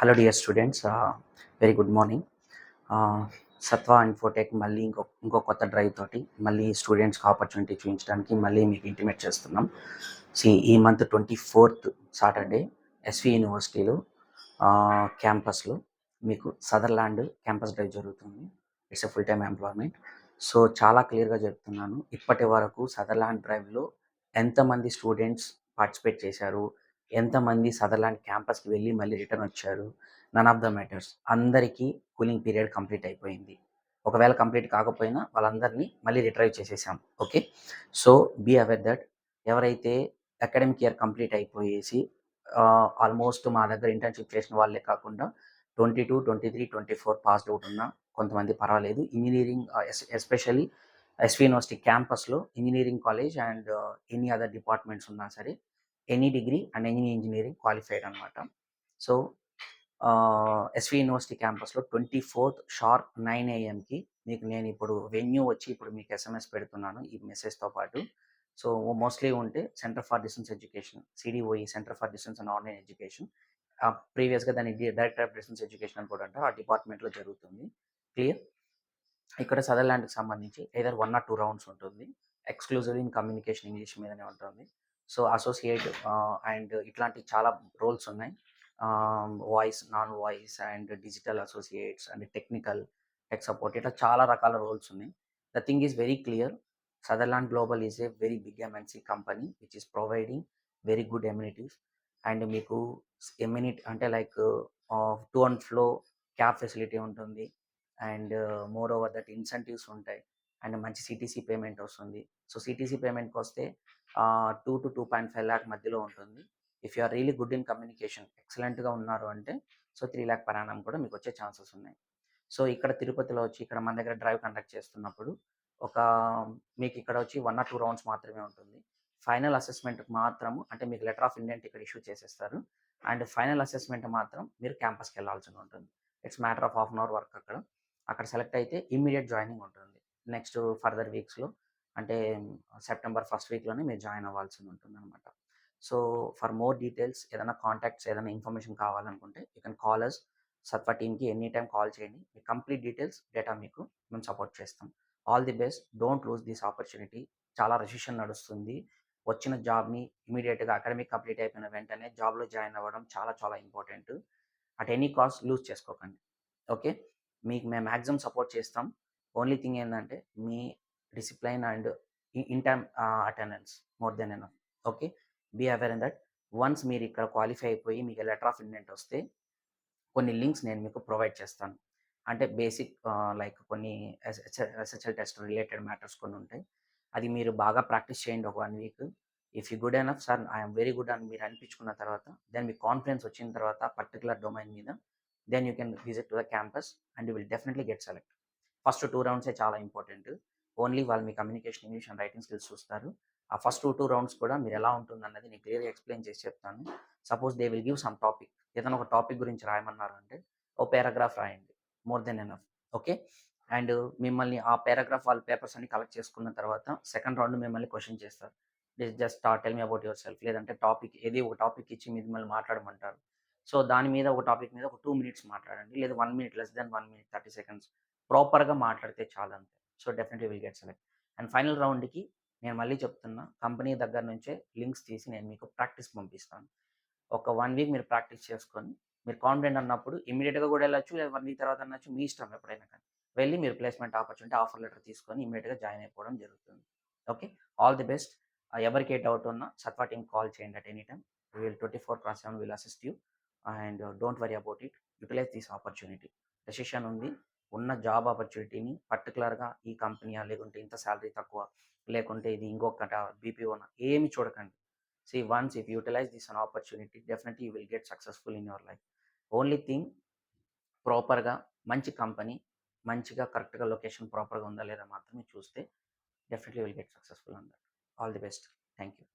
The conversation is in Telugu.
Hello dear students, very good morning. Satva Infotech మళ్ళీ ఇంకో కొత్త డ్రైవ్ తోటి మళ్ళీ స్టూడెంట్స్కి ఆపర్చునిటీ చూపించడానికి మళ్ళీ మీకు ఇంటిమేట్ చేస్తున్నాం. ఈ మంత్ 24th సాటర్డే ఎస్వి యూనివర్సిటీలో క్యాంపస్లో మీకు సదర్లాండ్ క్యాంపస్ డ్రైవ్ జరుగుతుంది. It's a full time employment. So చాలా క్లియర్గా చెప్తున్నాను, ఇప్పటి వరకు సదర్లాండ్ డ్రైవ్లో ఎంతమంది స్టూడెంట్స్ పార్టిసిపేట్ చేశారు, ఎంతమంది సదర్లాండ్ క్యాంపస్కి వెళ్ళి మళ్ళీ రిటర్న్ వచ్చారు, నన్ ఆఫ్ ద మ్యాటర్స్. అందరికీ కూలింగ్ పీరియడ్ కంప్లీట్ అయిపోయింది. ఒకవేళ కంప్లీట్ కాకపోయినా వాళ్ళందరినీ మళ్ళీ రిట్రైవ్ చేసేసాం. Okay, so be aware that ఎవరైతే అకాడమిక్ ఇయర్ కంప్లీట్ అయిపోయేసి ఆల్మోస్ట్ మా దగ్గర ఇంటర్న్షిప్ చేసిన వాళ్ళే కాకుండా 22, 23, 24 పాస్డ్ అవుట్ ఉన్న కొంతమంది పర్వాలేదు. ఇంజనీరింగ్ ఎస్పెషల్లీ ఎస్వి యూనివర్సిటీ క్యాంపస్లో engineering college and any other departments ఉన్నా సరే any degree and any engineering qualified అనమాట. సో ఎస్వి యూనివర్సిటీ క్యాంపస్లో 24th షార్ప్ 9 AM మీకు నేను ఇప్పుడు వెన్యూ వచ్చి ఇప్పుడు మీకు SMS పెడుతున్నాను ఈ మెసేజ్తో పాటు. సో మోస్ట్లీ ఉంటే centre for distance education, సిడిఓఈ, centre for distance and online education, ప్రీవియస్గా దాని డైరెక్టర్ ఆఫ్ డిస్టెన్స్ ఎడ్యుకేషన్ అని కూడా అంటే ఆ డిపార్ట్మెంట్లో జరుగుతుంది. క్లియర్? ఇక్కడ సదర్లాండ్కి సంబంధించి ఏదర్ 1 or 2 రౌండ్స్ ఉంటుంది. ఎక్స్క్లూజివ్లీ ఇన్ కమ్యూనికేషన్ ఇంగ్లీష్ మీదనే ఉంటుంది. సో అసోసియేట్ అండ్ ఇట్లాంటి చాలా రోల్స్ ఉన్నాయి. Voice, non voice and digital associates and technical, tech support, ఇట్లా చాలా రకాల రోల్స్ ఉన్నాయి. The thing is very clear. Sutherland global is a very big MNC company which is providing very good amenities. And మీకు ఎమ్యూనిటీ అంటే like 2 and flow cab facility ఉంటుంది. And more over that incentives ఉంటాయి. అండ్ మంచి సిటీసీ పేమెంట్ వస్తుంది. సో సిటీసీ పేమెంట్కి వస్తే 2 to 2.5 lakh మధ్యలో ఉంటుంది. If you are really good in communication, ఎక్సలెంట్గా ఉన్నారు అంటే సో 3 lakh per annum కూడా మీకు వచ్చే ఛాన్సెస్ ఉన్నాయి. సో ఇక్కడ తిరుపతిలో వచ్చి ఇక్కడ మన దగ్గర డ్రైవ్ కండక్ట్ చేస్తున్నప్పుడు ఒక మీకు ఇక్కడ వచ్చి 1 or 2 రౌండ్స్ మాత్రమే ఉంటుంది. ఫైనల్ అసెస్మెంట్కి మాత్రము అంటే మీకు లెటర్ ఆఫ్ ఇండెంట్ ఇక్కడ ఇష్యూ చేసేస్తారు. అండ్ ఫైనల్ అసెస్మెంట్ మాత్రం మీరు క్యాంపస్కి వెళ్ళాల్సి ఉంటుంది. It's matter of 1 hour work. అక్కడ సెలెక్ట్ అయితే ఇమ్మీడియట్ జాయినింగ్ ఉంటుంది. నెక్స్ట్ ఫర్దర్ వీక్స్లో అంటే సెప్టెంబర్ 1st వీక్లోనే మీరు జాయిన్ అవ్వాల్సి ఉంటుంది అనమాట. సో ఫర్ మోర్ డీటెయిల్స్, ఏదైనా కాంటాక్ట్స్, ఏదైనా ఇన్ఫర్మేషన్ కావాలనుకుంటే యూ కెన్ కాల్ అస్. సత్వా టీమ్కి ఎనీ టైం కాల్ చేయండి. మీ కంప్లీట్ డీటెయిల్స్, డేటా మీకు మేము సపోర్ట్ చేస్తాం. All the best. Don't lose this opportunity. చాలా రెసిషన్ నడుస్తుంది. వచ్చిన జాబ్ని ఇమీడియట్గా అకాడమిక్ కంప్లీట్ అయిపోయిన వెంటనే జాబ్లో జాయిన్ అవ్వడం చాలా చాలా important. At any cost lose చేసుకోకండి. ఓకే, మీకు మేము మ్యాక్సిమం సపోర్ట్ చేస్తాం. ఓన్లీ థింగ్ ఏంటంటే మీ discipline and in time attendance more than enough. Okay, be aware in that. Once మీరు ఇక్కడ క్వాలిఫై అయిపోయి మీకు లెటర్ ఆఫ్ ఇండెంట్ వస్తే కొన్ని లింక్స్ నేను మీకు ప్రొవైడ్ చేస్తాను. అంటే బేసిక్ లైక్ కొన్ని ఎస్హెచ్ఎల్ టెస్ట్ రిలేటెడ్ మ్యాటర్స్ కొన్ని ఉంటాయి. అది మీరు బాగా ప్రాక్టీస్ చేయండి ఒక 1 week. If you good enough sir I'm very good అని మీరు అనిపించుకున్న తర్వాత దెన్ మీకు కాన్ఫిడెన్స్ వచ్చిన తర్వాత పర్టికులర్ డొమైన్ మీద then you can visit to the campus and you will definitely get select. First 2 rounds చాలా ఇంపార్టెంట్. ఓన్లీ వాళ్ళు మీ communication, English and writing skills చూస్తారు. ఆ ఫస్ట్ 2 rounds కూడా మీరు ఎలా ఉంటుందన్నది నేను క్లియర్గా ఎక్స్ప్లెయిన్ చేసి చెప్తాను. Suppose they will give some topic, ఏదైనా ఒక టాపిక్ గురించి రాయమన్నారు అంటే ఓ పారాగ్రాఫ్ రాయండి, more than enough. Okay, and మిమ్మల్ని ఆ పారాగ్రాఫ్ వాళ్ళ పేపర్స్ అన్ని కలెక్ట్ చేసుకున్న తర్వాత సెకండ్ రౌండ్ మిమ్మల్ని క్వశ్చన్ చేస్తారు. Just tell me about your self, లేదంటే టాపిక్ ఏది ఒక టాపిక్ ఇచ్చి మిమ్మల్ని మాట్లాడమంటారు. సో దాని మీద ఒక టాపిక్ మీద ఒక 2 minutes మాట్లాడండి, లేదా 1 minute, less than 1 minute 30 seconds ప్రాపర్గా మాట్లాడితే చాలు అంతే. So definitely will get select. And final రౌండ్కి నేను మళ్ళీ చెప్తున్నా, కంపెనీ దగ్గర నుంచే లింక్స్ తీసి నేను మీకు ప్రాక్టీస్ పంపిస్తాను. ఒక 1 week మీరు ప్రాక్టీస్ చేసుకొని మీరు కాన్ఫిడెంట్ అన్నప్పుడు ఇమీడియట్గా కూడా వెళ్ళొచ్చు, లేదా 1 week తర్వాత అనొచ్చు, మీ ఇష్టం. ఎప్పుడైనా కానీ వెళ్ళి మీరు ప్లేస్మెంట్ ఆపర్చునిటీ ఆఫర్ లెటర్ తీసుకొని ఇమీడియట్గా జాయిన్ అయిపోవడం జరుగుతుంది. Okay, all the best. ఎవరికి ఏ డౌట్ ఉన్నా సత్వా టీమ్ కాల్ చేయండి at any time. Will 24/7 will assist you and don't worry about it. Utilize this opportunity. Decision ఉంది, ఉన్న జాబ్ ఆపర్చునిటీని పర్టికులర్గా ఈ కంపెనీయా, లేకుంటే ఇంత శాలరీ తక్కువ, లేకుంటే ఇది ఇంకొకట బీపీఓనా, ఏమి చూడకండి. See, once if you utilize this an opportunity, definitely you will get successful in your life. Only thing, ప్రాపర్గా మంచి కంపెనీ, మంచిగా కరెక్ట్గా లొకేషన్ ప్రాపర్గా ఉందా లేదా మాత్రమే చూస్తే definitely will get successful on that. All the best. Thank you.